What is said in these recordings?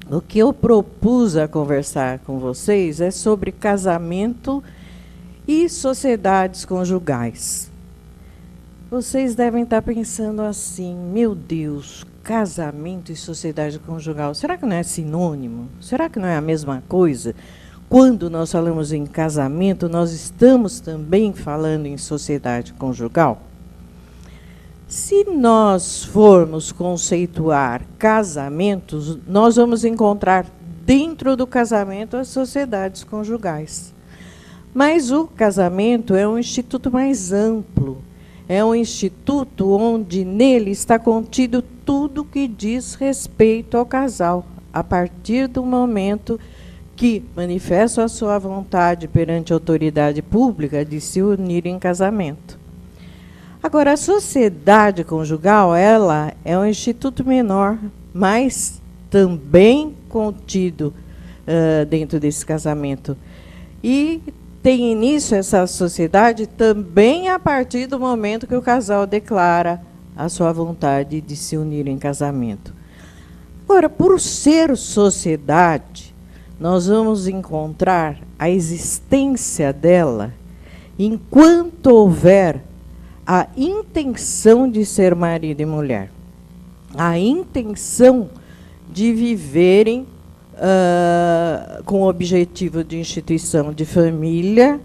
O que eu propus a conversar com vocês é sobre casamento e sociedades conjugais. Vocês devem estar pensando assim: meu Deus, casamento e sociedade conjugal, será que não é sinônimo? Será que não é a mesma coisa? Quando nós falamos em casamento, nós estamos também falando em sociedade conjugal? Se nós formos conceituar casamentos, nós vamos encontrar dentro do casamento as sociedades conjugais. Mas o casamento é um instituto mais amplo. É um instituto onde nele está contido tudo que diz respeito ao casal, a partir do momento que manifesta a sua vontade perante a autoridade pública de se unir em casamento. Agora, a sociedade conjugal, ela é um instituto menor, mas também contido dentro desse casamento. E tem início essa sociedade também a partir do momento que o casal declara a sua vontade de se unir em casamento. Agora, por ser sociedade, nós vamos encontrar a existência dela enquanto houver a intenção de ser marido e mulher, a intenção de viverem com o objetivo de instituição de família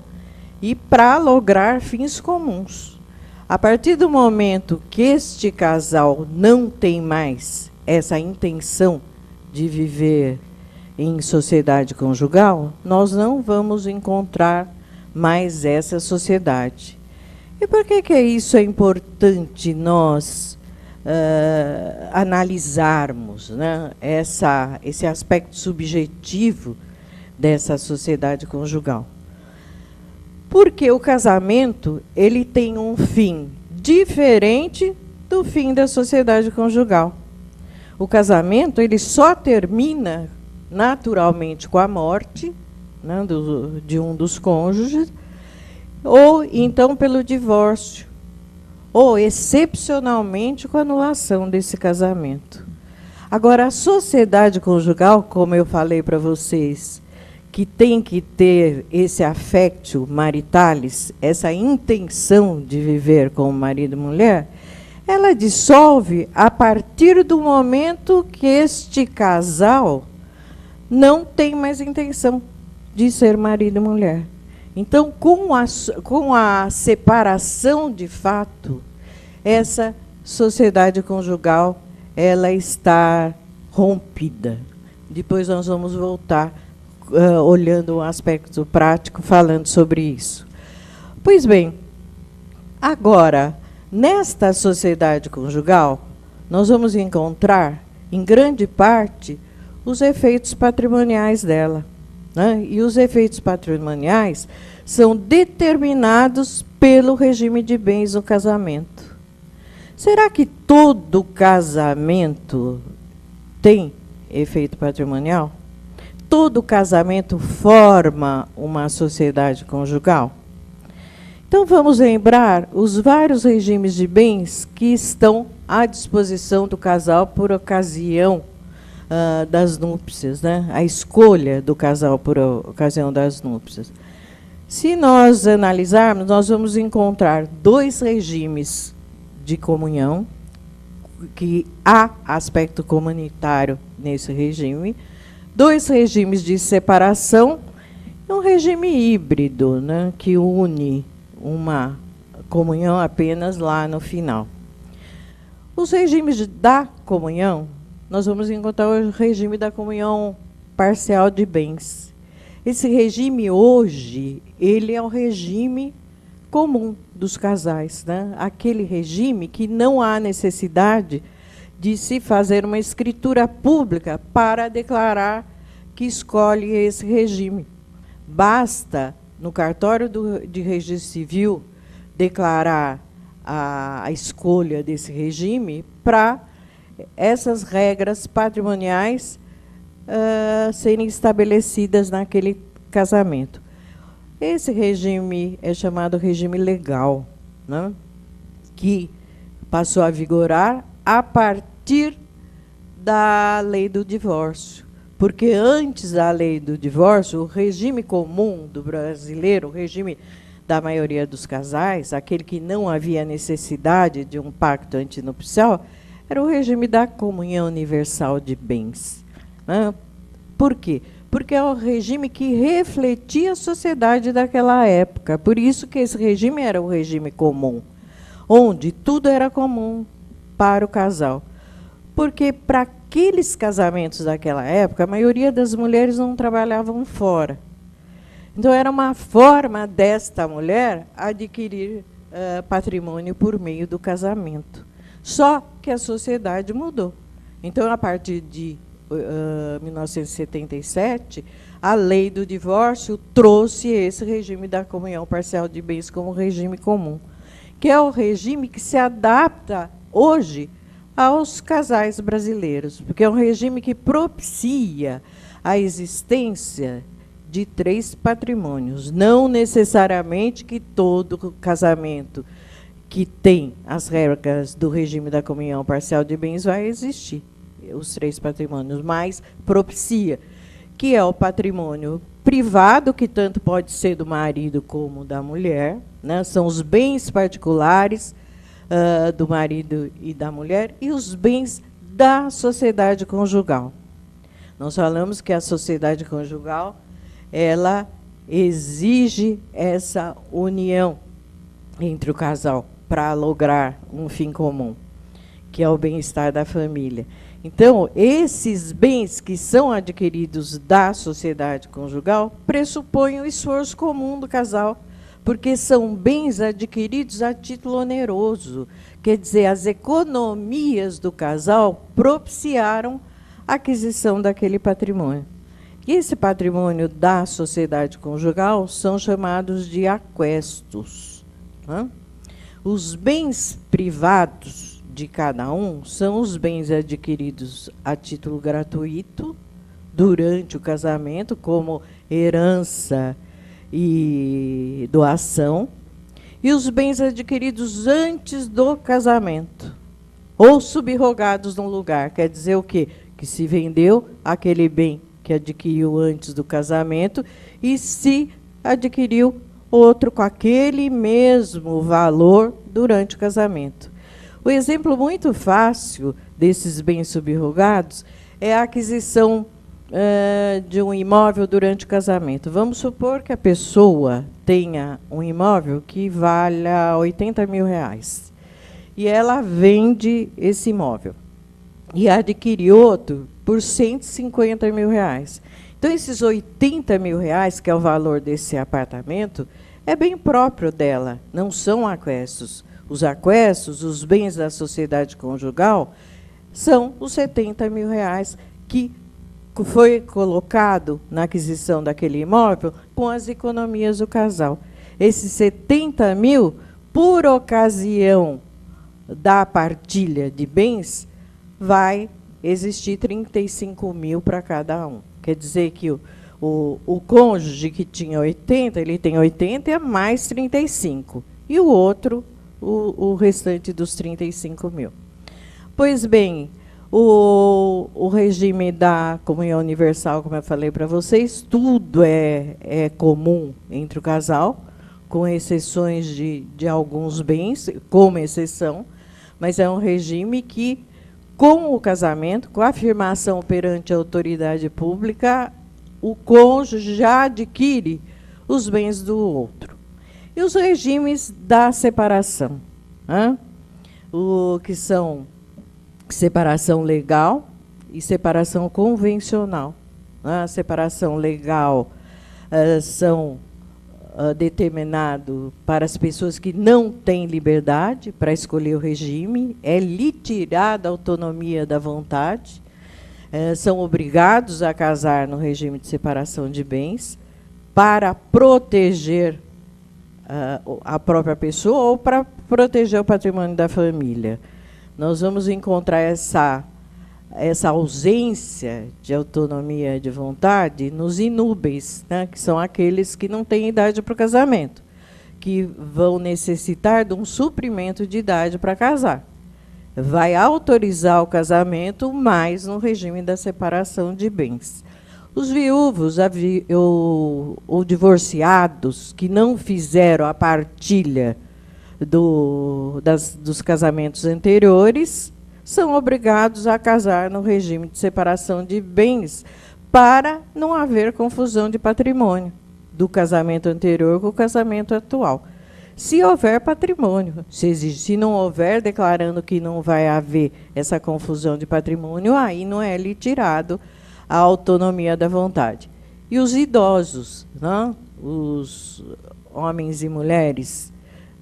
e para lograr fins comuns. A partir do momento que este casal não tem mais essa intenção de viver em sociedade conjugal, nós não vamos encontrar mais essa sociedade. E por que isso é importante nós analisarmos, né, esse aspecto subjetivo dessa sociedade conjugal? Porque o casamento ele tem um fim diferente do fim da sociedade conjugal. O casamento ele só termina naturalmente com a morte, né, de um dos cônjuges, ou então pelo divórcio, ou excepcionalmente com a anulação desse casamento. Agora, a sociedade conjugal, como eu falei para vocês, que tem que ter esse affectio maritalis, essa intenção de viver como marido e mulher, ela dissolve a partir do momento que este casal não tem mais intenção de ser marido e mulher. Então, com a separação de fato, essa sociedade conjugal ela está rompida. Depois nós vamos voltar olhando um aspecto prático, falando sobre isso. Pois bem, agora, nesta sociedade conjugal, nós vamos encontrar, em grande parte, os efeitos patrimoniais dela. Né? E os efeitos patrimoniais são determinados pelo regime de bens no casamento. Será que todo casamento tem efeito patrimonial? Todo casamento forma uma sociedade conjugal? Então, vamos lembrar os vários regimes de bens que estão à disposição do casal por ocasião das núpcias, né? A escolha do casal por ocasião das núpcias. Se nós analisarmos, nós vamos encontrar dois regimes de comunhão, que há aspecto comunitário nesse regime, dois regimes de separação e um regime híbrido, né, que une uma comunhão apenas lá no final. Os regimes da comunhão, nós vamos encontrar o regime da comunhão parcial de bens. Esse regime hoje, ele é o regime comum dos casais, né? Aquele regime que não há necessidade de se fazer uma escritura pública para declarar que escolhe esse regime. Basta, no cartório de registro civil, declarar a escolha desse regime para essas regras patrimoniais serem estabelecidas naquele casamento. Esse regime é chamado regime legal, né, que passou a vigorar a partir da lei do divórcio, Porque antes da lei do divórcio, o regime comum do brasileiro, o regime da maioria dos casais, aquele que não havia necessidade de um pacto antinupcial, era o regime da comunhão universal de bens. Né? Por quê? Porque é o regime que refletia a sociedade daquela época. Por isso que esse regime era o regime comum, onde tudo era comum para o casal. Porque para aqueles casamentos daquela época, a maioria das mulheres não trabalhavam fora. Então, era uma forma desta mulher adquirir patrimônio por meio do casamento. Só que a sociedade mudou. Então, a partir de 1977, a lei do divórcio trouxe esse regime da comunhão parcial de bens como regime comum, que é o regime que se adapta hoje aos casais brasileiros, porque é um regime que propicia a existência de 3 patrimônios. Não necessariamente que todo casamento que tem as regras do regime da comunhão parcial de bens vai existir, os 3 patrimônios, mas propicia, que é o patrimônio privado, que tanto pode ser do marido como da mulher, né? São os bens particulares do marido e da mulher, e os bens da sociedade conjugal. Nós falamos que a sociedade conjugal, ela exige essa união entre o casal para lograr um fim comum, que é o bem-estar da família. Então, esses bens que são adquiridos da sociedade conjugal pressupõem o esforço comum do casal, porque são bens adquiridos a título oneroso. Quer dizer, as economias do casal propiciaram a aquisição daquele patrimônio. E esse patrimônio da sociedade conjugal são chamados de aquestos. Né? Os bens privados de cada um são os bens adquiridos a título gratuito durante o casamento, como herança e doação, e os bens adquiridos antes do casamento, ou subrogados num lugar. Quer dizer o quê? Que se vendeu aquele bem que adquiriu antes do casamento e se adquiriu outro com aquele mesmo valor durante o casamento. O exemplo muito fácil desses bens subrogados é a aquisição de um imóvel durante o casamento. Vamos supor que a pessoa tenha um imóvel que valha R$80 mil, e ela vende esse imóvel e adquire outro por R$150 mil. Então, esses R$80 mil, que é o valor desse apartamento, é bem próprio dela, não são aquestos. Os aquestos, os bens da sociedade conjugal, são os R$70 mil que foi colocado na aquisição daquele imóvel com as economias do casal. Esses 70 mil, por ocasião da partilha de bens, vai existir 35 mil para cada um. Quer dizer que o cônjuge que tinha 80, ele tem 80 mais 35. E o outro, o restante dos 35 mil. Pois bem, o regime da comunhão universal, como eu falei para vocês, tudo é comum entre o casal, com exceções de alguns bens, como exceção, mas é um regime que, com o casamento, com a afirmação perante a autoridade pública, o cônjuge já adquire os bens do outro. E os regimes da separação, né? O que são separação legal e separação convencional. A separação legal são determinado para as pessoas que não têm liberdade para escolher o regime, é lhe tirada a autonomia da vontade, são obrigados a casar no regime de separação de bens para proteger a própria pessoa ou para proteger o patrimônio da família. Nós vamos encontrar essa ausência de autonomia de vontade nos inúbeis, né, que são aqueles que não têm idade para o casamento, que vão necessitar de um suprimento de idade para casar. Vai autorizar o casamento, mas no regime da separação de bens. Os viúvos ou divorciados que não fizeram a partilha dos casamentos anteriores são obrigados a casar no regime de separação de bens para não haver confusão de patrimônio do casamento anterior com o casamento atual. Se houver patrimônio, se não houver, declarando que não vai haver essa confusão de patrimônio, aí não é lhe tirado a autonomia da vontade. E os idosos, né? Os homens e mulheres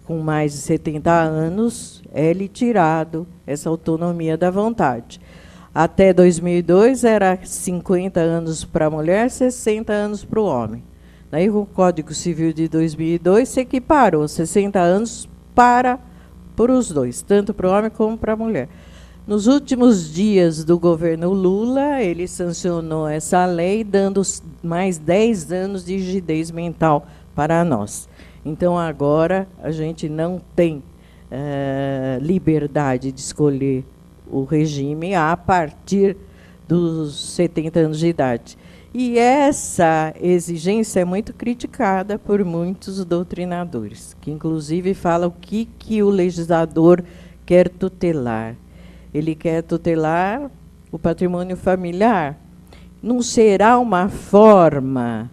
com mais de 70 anos, é lhe tirado essa autonomia da vontade. Até 2002, era 50 anos para a mulher, 60 anos para o homem. Daí, o Código Civil de 2002 se equiparou 60 anos para os dois, tanto para o homem como para a mulher. Nos últimos dias do governo Lula, ele sancionou essa lei, dando mais 10 anos de rigidez mental para nós. Então, agora, a gente não tem liberdade de escolher o regime a partir dos 70 anos de idade. E essa exigência é muito criticada por muitos doutrinadores, que, inclusive, falam o que o legislador quer tutelar. Ele quer tutelar o patrimônio familiar. Não será uma forma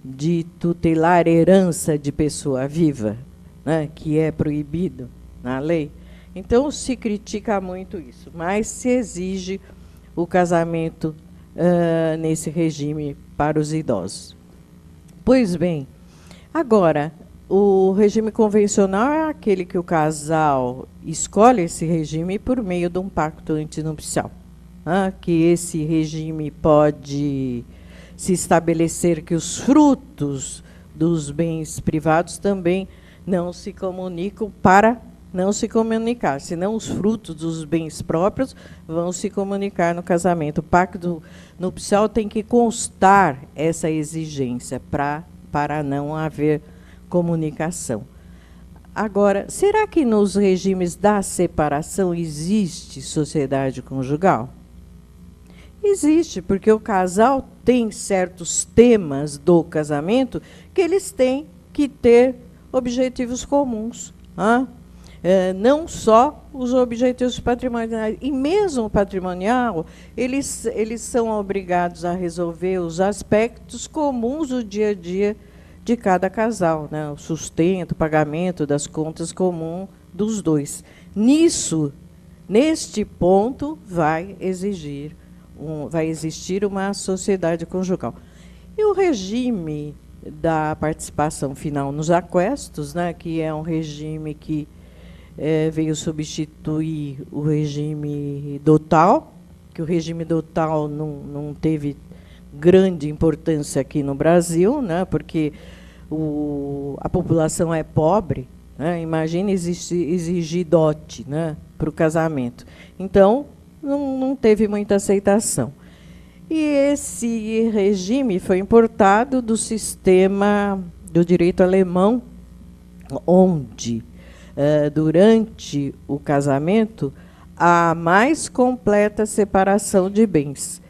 de tutelar herança de pessoa viva, né, que é proibido na lei? Então, se critica muito isso, mas se exige o casamento nesse regime para os idosos. Pois bem, agora, o regime convencional é aquele que o casal escolhe esse regime por meio de um pacto antinupcial, que esse regime pode se estabelecer que os frutos dos bens privados também não se comunicam para não se comunicar, senão os frutos dos bens próprios vão se comunicar no casamento. O pacto nupcial tem que constar essa exigência para não haver comunicação. Agora, será que nos regimes da separação existe sociedade conjugal? Existe, porque o casal tem certos temas do casamento que eles têm que ter objetivos comuns. Não só os objetivos patrimoniais. E mesmo o patrimonial, eles são obrigados a resolver os aspectos comuns do dia a dia de cada casal, né? O sustento, o pagamento das contas comuns dos dois. Neste ponto, vai existir uma sociedade conjugal. E o regime da participação final nos aquestos, né, que é um regime que veio substituir o regime dotal, que o regime dotal não teve grande importância aqui no Brasil, né, porque a população é pobre, né, imagina exigir dote, né, para o casamento. Então, não teve muita aceitação. E esse regime foi importado do sistema do direito alemão, onde, durante o casamento, há mais completa separação de bens,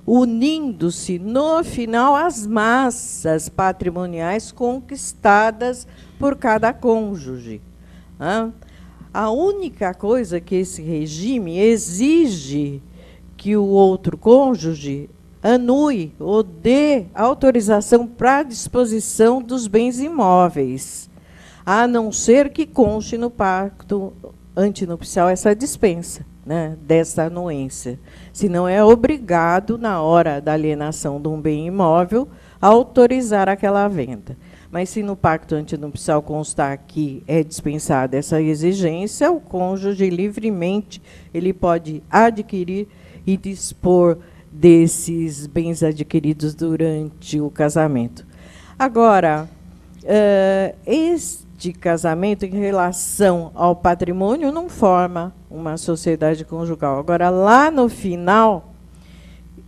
unindo-se, no final, as massas patrimoniais conquistadas por cada cônjuge. A única coisa que esse regime exige que o outro cônjuge anule ou dê autorização para a disposição dos bens imóveis, a não ser que conste no pacto antinupcial essa dispensa, né, dessa anuência. Senão é obrigado, na hora da alienação de um bem imóvel, a autorizar aquela venda. Mas se no pacto antinupcial constar que é dispensada essa exigência, o cônjuge livremente ele pode adquirir e dispor desses bens adquiridos durante o casamento. Agora, este casamento, em relação ao patrimônio, não forma uma sociedade conjugal. Agora, lá no final,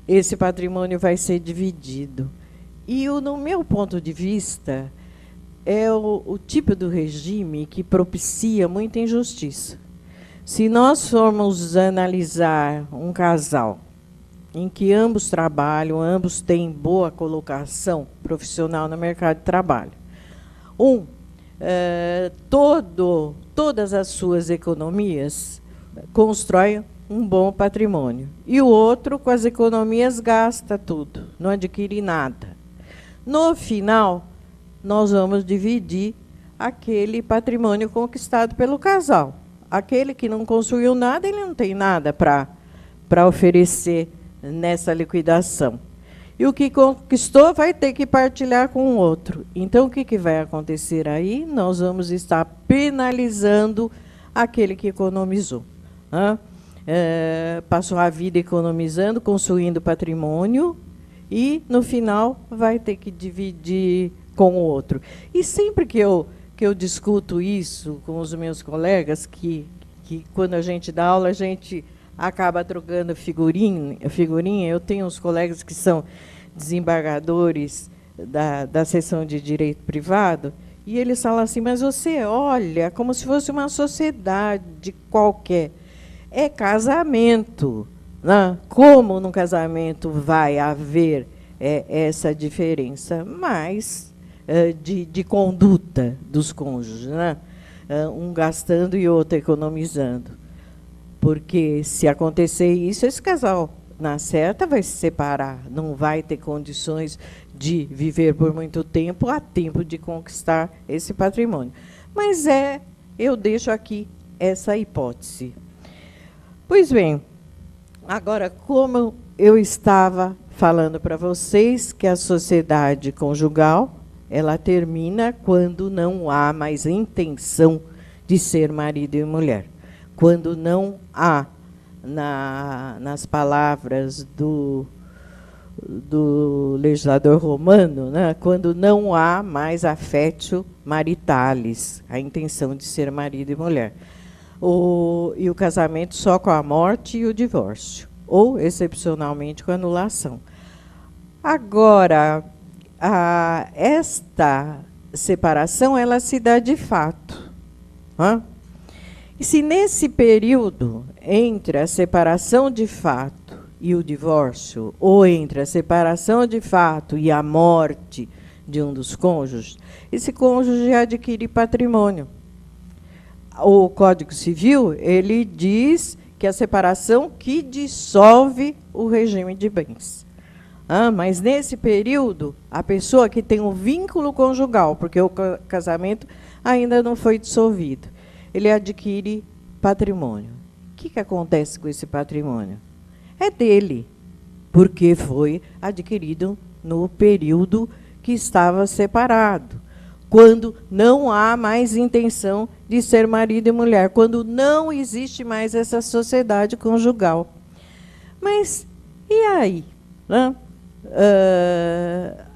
esse patrimônio vai ser dividido. E, no meu ponto de vista, é o tipo do regime que propicia muita injustiça. Se nós formos analisar um casal em que ambos trabalham, ambos têm boa colocação profissional no mercado de trabalho. Todas as suas economias constroem um bom patrimônio. E o outro, com as economias, gasta tudo, não adquire nada. No final, nós vamos dividir aquele patrimônio conquistado pelo casal. Aquele que não construiu nada, ele não tem nada para oferecer nessa liquidação. E o que conquistou vai ter que partilhar com o outro. Então, o que vai acontecer aí? Nós vamos estar penalizando aquele que economizou. Passou a vida economizando, construindo patrimônio, e, no final, vai ter que dividir com o outro. E sempre que eu discuto isso com os meus colegas, que quando a gente dá aula, a gente acaba trocando figurinha. Eu tenho uns colegas que são desembargadores da seção de direito privado, e eles falam assim, mas você olha como se fosse uma sociedade qualquer. É casamento, né? Como no casamento vai haver essa diferença? Mas de conduta dos cônjuges, né? Um gastando e outro economizando. Porque, se acontecer isso, esse casal, na certa, vai se separar, não vai ter condições de viver por muito tempo, a tempo de conquistar esse patrimônio. Mas eu deixo aqui essa hipótese. Pois bem, agora, como eu estava falando para vocês que a sociedade conjugal, ela termina quando não há mais intenção de ser marido e mulher. Quando não há, nas palavras do legislador romano, né, quando não há mais affectio maritalis, a intenção de ser marido e mulher. E o casamento só com a morte e o divórcio, ou, excepcionalmente, com a anulação. Agora, esta separação ela se dá de fato. E se nesse período, entre a separação de fato e o divórcio, ou entre a separação de fato e a morte de um dos cônjuges, esse cônjuge adquire patrimônio. O Código Civil, ele diz que a separação que dissolve o regime de bens. Mas, nesse período, a pessoa que tem um vínculo conjugal, porque o casamento ainda não foi dissolvido, ele adquire patrimônio. O que acontece com esse patrimônio? É dele, porque foi adquirido no período que estava separado, quando não há mais intenção de ser marido e mulher, quando não existe mais essa sociedade conjugal. Mas, e aí?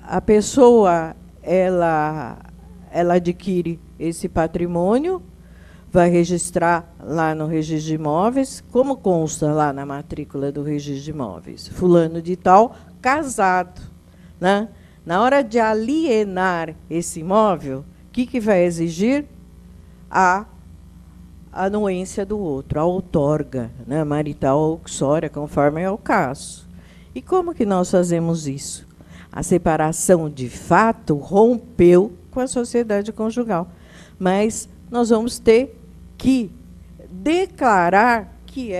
A pessoa ela adquire esse patrimônio, vai registrar lá no registro de imóveis, como consta lá na matrícula do registro de imóveis, fulano de tal, casado. Né? Na hora de alienar esse imóvel, o que vai exigir? A anuência do outro, a outorga, né? Marital ou uxória, conforme é o caso. E como que nós fazemos isso? A separação, de fato, rompeu com a sociedade conjugal. Mas nós vamos ter que declarar que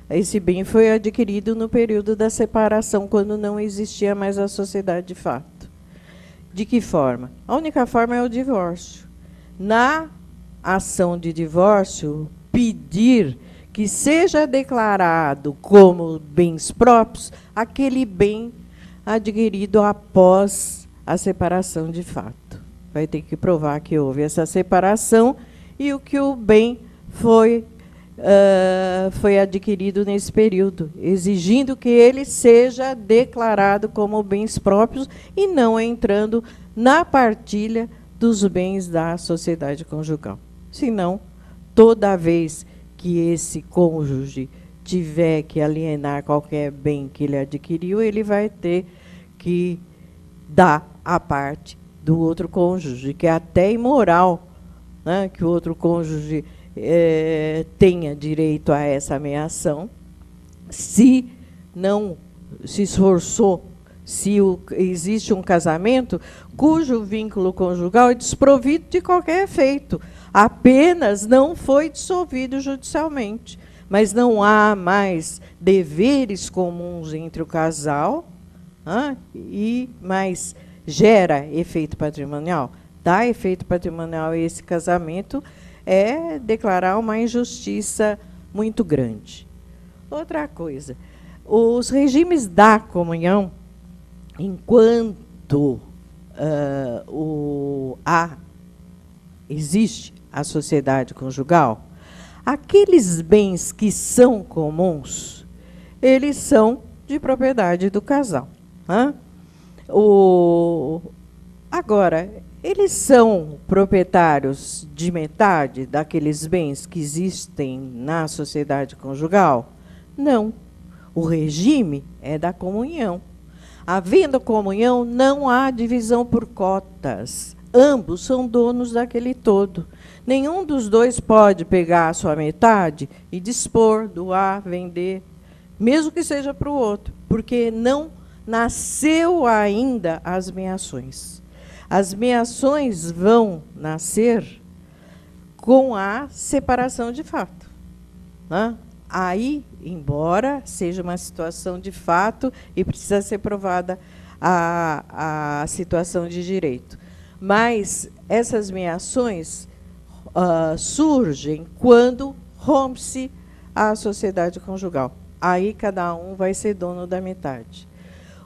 esse bem foi adquirido no período da separação, quando não existia mais a sociedade de fato. De que forma? A única forma é o divórcio. Na ação de divórcio, pedir que seja declarado como bens próprios aquele bem adquirido após a separação de fato. Vai ter que provar que houve essa separação e que o bem foi adquirido nesse período, exigindo que ele seja declarado como bens próprios e não entrando na partilha dos bens da sociedade conjugal. Senão, toda vez que esse cônjuge tiver que alienar qualquer bem que ele adquiriu, ele vai ter que dar a parte do outro cônjuge, que é até imoral, né, que o outro cônjuge tenha direito a essa meação, se não se esforçou, se existe um casamento cujo vínculo conjugal é desprovido de qualquer efeito, apenas não foi dissolvido judicialmente, mas não há mais deveres comuns entre o casal, mas gera efeito patrimonial. Dá efeito patrimonial esse casamento é declarar uma injustiça muito grande. Outra coisa, os regimes da comunhão, enquanto existe a sociedade conjugal, aqueles bens que são comuns, eles são de propriedade do casal. Agora, eles são proprietários de metade daqueles bens que existem na sociedade conjugal? Não. O regime é da comunhão. Havendo comunhão, não há divisão por cotas. Ambos são donos daquele todo. Nenhum dos dois pode pegar a sua metade e dispor, doar, vender, mesmo que seja para o outro, porque não nasceu ainda as meações. As meações vão nascer com a separação de fato. Aí, embora seja uma situação de fato e precisa ser provada a situação de direito. Mas essas meações surgem quando rompe-se a sociedade conjugal. Aí cada um vai ser dono da metade.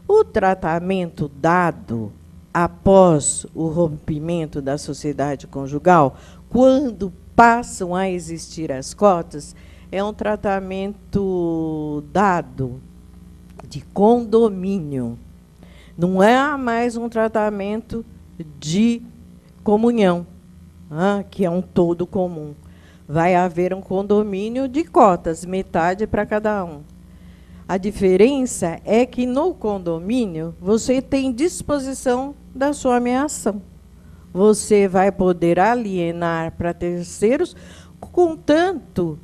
O tratamento dado após o rompimento da sociedade conjugal, quando passam a existir as cotas, é um tratamento dado de condomínio. Não é mais um tratamento de comunhão, que é um todo comum. Vai haver um condomínio de cotas, metade para cada um. A diferença é que no condomínio você tem disposição da sua meação. Você vai poder alienar para terceiros, contanto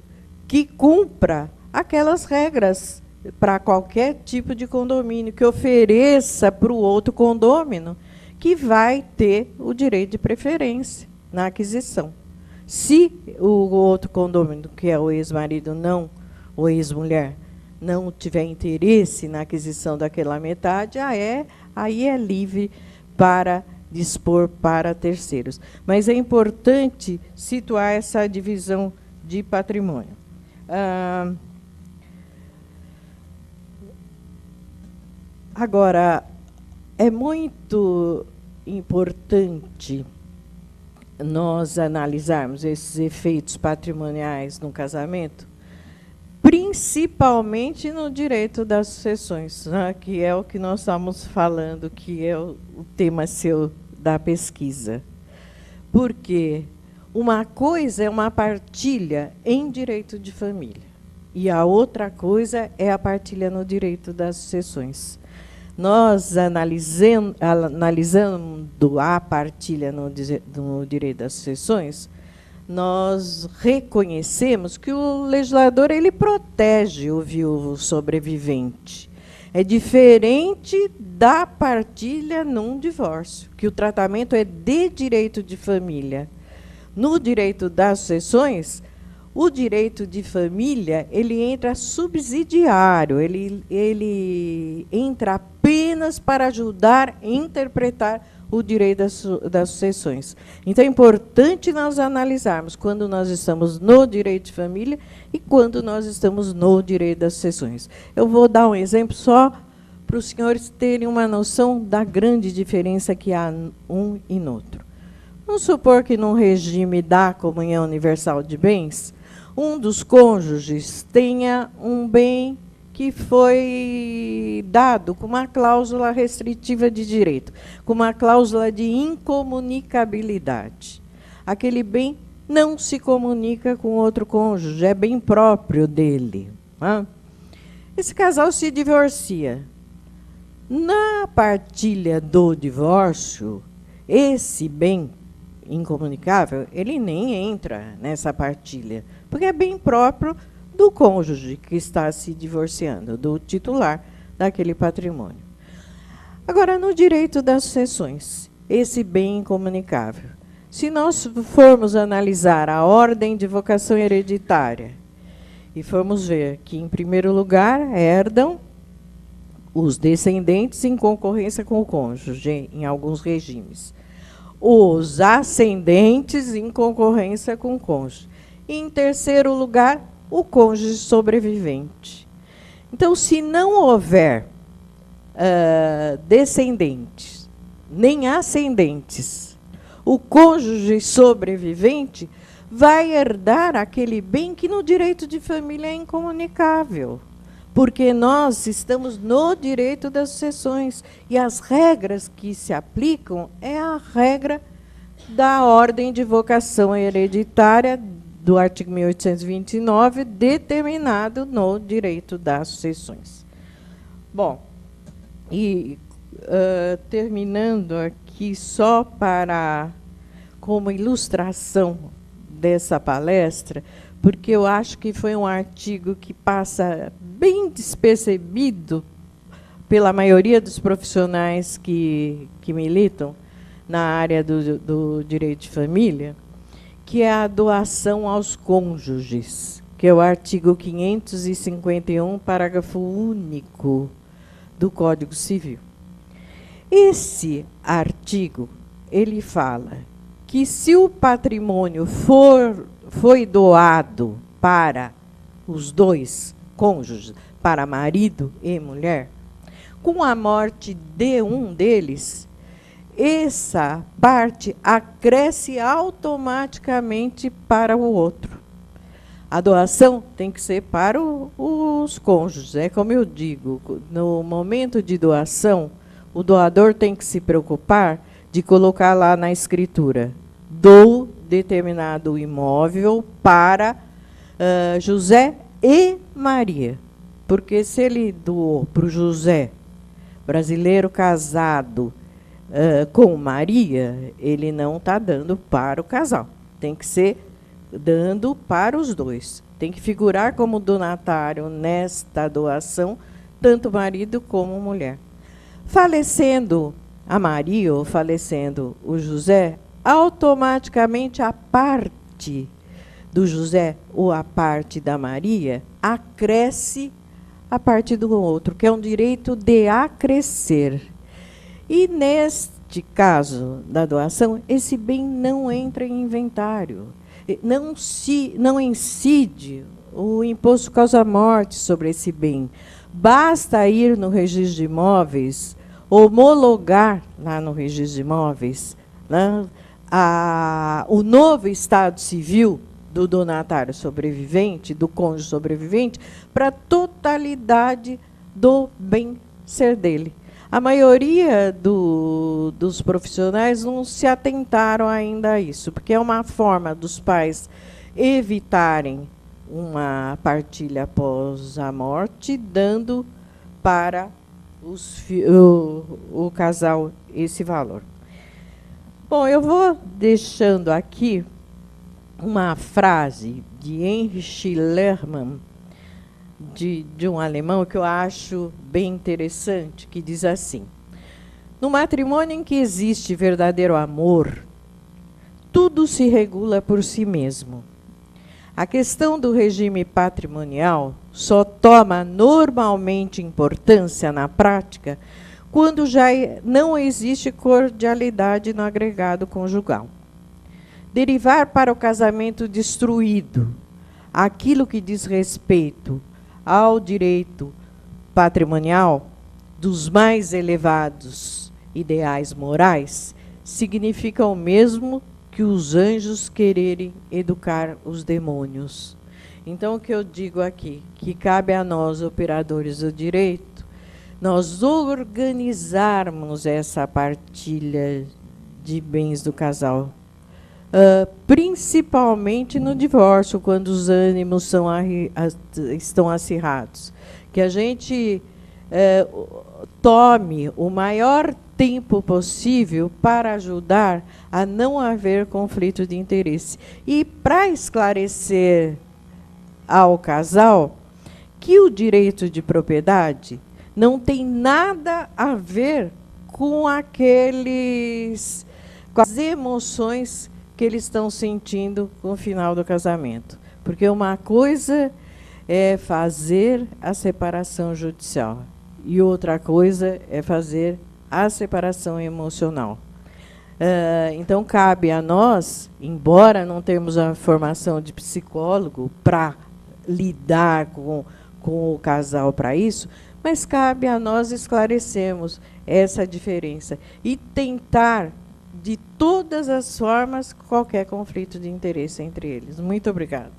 que cumpra aquelas regras para qualquer tipo de condomínio, que ofereça para o outro condômino, que vai ter o direito de preferência na aquisição. Se o outro condômino, que é o ex-marido, ou ex-mulher, não tiver interesse na aquisição daquela metade, aí é livre para dispor para terceiros. Mas é importante situar essa divisão de patrimônio. Agora, é muito importante nós analisarmos esses efeitos patrimoniais no casamento, principalmente no direito das sucessões, que é o que nós estamos falando, que é o tema seu da pesquisa. Porque uma coisa é uma partilha em direito de família, e a outra coisa é a partilha no direito das sucessões. Nós, analisando a partilha no direito das sucessões, nós reconhecemos que o legislador ele protege o viúvo sobrevivente. É diferente da partilha num divórcio, que o tratamento é de direito de família. No direito das sucessões, o direito de família ele entra subsidiário, ele entra apenas para ajudar a interpretar o direito das sucessões. Então, é importante nós analisarmos quando nós estamos no direito de família e quando nós estamos no direito das sucessões. Eu vou dar um exemplo só para os senhores terem uma noção da grande diferença que há um e no outro. Vamos supor que, num regime da comunhão universal de bens, um dos cônjuges tenha um bem que foi dado com uma cláusula restritiva de direito, com uma cláusula de incomunicabilidade. Aquele bem não se comunica com outro cônjuge, é bem próprio dele. Esse casal se divorcia. Na partilha do divórcio, esse bem incomunicável, ele nem entra nessa partilha, porque é bem próprio do cônjuge que está se divorciando, do titular daquele patrimônio. Agora, no direito das sucessões, esse bem incomunicável. Se nós formos analisar a ordem de vocação hereditária e formos ver que, em primeiro lugar, herdam os descendentes em concorrência com o cônjuge, em alguns regimes. Os ascendentes em concorrência com o cônjuge. E, em terceiro lugar, o cônjuge sobrevivente. Então, se não houver descendentes, nem ascendentes, o cônjuge sobrevivente vai herdar aquele bem que no direito de família é incomunicável. Porque nós estamos no direito das sucessões e as regras que se aplicam é a regra da ordem de vocação hereditária do artigo 1829, determinado no direito das sucessões. Bom, e terminando aqui só como ilustração dessa palestra, porque eu acho que foi um artigo que passa bem despercebido pela maioria dos profissionais que militam na área do direito de família, que é a doação aos cônjuges, que é o artigo 551, parágrafo único do Código Civil. Esse artigo, ele fala que se o patrimônio foi doado para os dois cônjuges, para marido e mulher, com a morte de um deles, essa parte acresce automaticamente para o outro. A doação tem que ser para os cônjuges. É como eu digo, no momento de doação, o doador tem que se preocupar de colocar lá na escritura: dou determinado imóvel para José e Maria. Porque se ele doou para o José, brasileiro casado com Maria, ele não está dando para o casal. Tem que ser dando para os dois. Tem que figurar como donatário nesta doação, tanto marido como mulher. Falecendo a Maria ou falecendo o José, automaticamente a parte do José ou a parte da Maria acresce a parte do outro, que é um direito de acrescer. E, neste caso da doação, esse bem não entra em inventário. Não incide o imposto causa-morte sobre esse bem. Basta ir no registro de imóveis, homologar lá no registro de imóveis, né, o novo estado civil do donatário sobrevivente, do cônjuge sobrevivente, para a totalidade do bem ser dele. A maioria dos profissionais não se atentaram ainda a isso, porque é uma forma dos pais evitarem uma partilha após a morte, dando para o casal esse valor. Bom, eu vou deixando aqui uma frase de Heinrich Lerman, de um alemão, que eu acho bem interessante, que diz assim: no matrimônio em que existe verdadeiro amor, tudo se regula por si mesmo. A questão do regime patrimonial só toma normalmente importância na prática quando já não existe cordialidade no agregado conjugal. Derivar para o casamento destruído aquilo que diz respeito ao direito patrimonial dos mais elevados ideais morais significa o mesmo que os anjos quererem educar os demônios. Então, o que eu digo aqui, que cabe a nós, operadores do direito, nós organizarmos essa partilha de bens do casal, principalmente no divórcio, quando os ânimos estão acirrados. Que a gente tome o maior tempo possível para ajudar a não haver conflito de interesse. E, para esclarecer ao casal que o direito de propriedade não tem nada a ver com com as emoções que eles estão sentindo com o final do casamento. Porque uma coisa é fazer a separação judicial e outra coisa é fazer a separação emocional. Então, cabe a nós, embora não tenhamos a formação de psicólogo para lidar com o casal para isso, mas cabe a nós esclarecermos essa diferença e tentar, de todas as formas, qualquer conflito de interesse entre eles. Muito obrigada.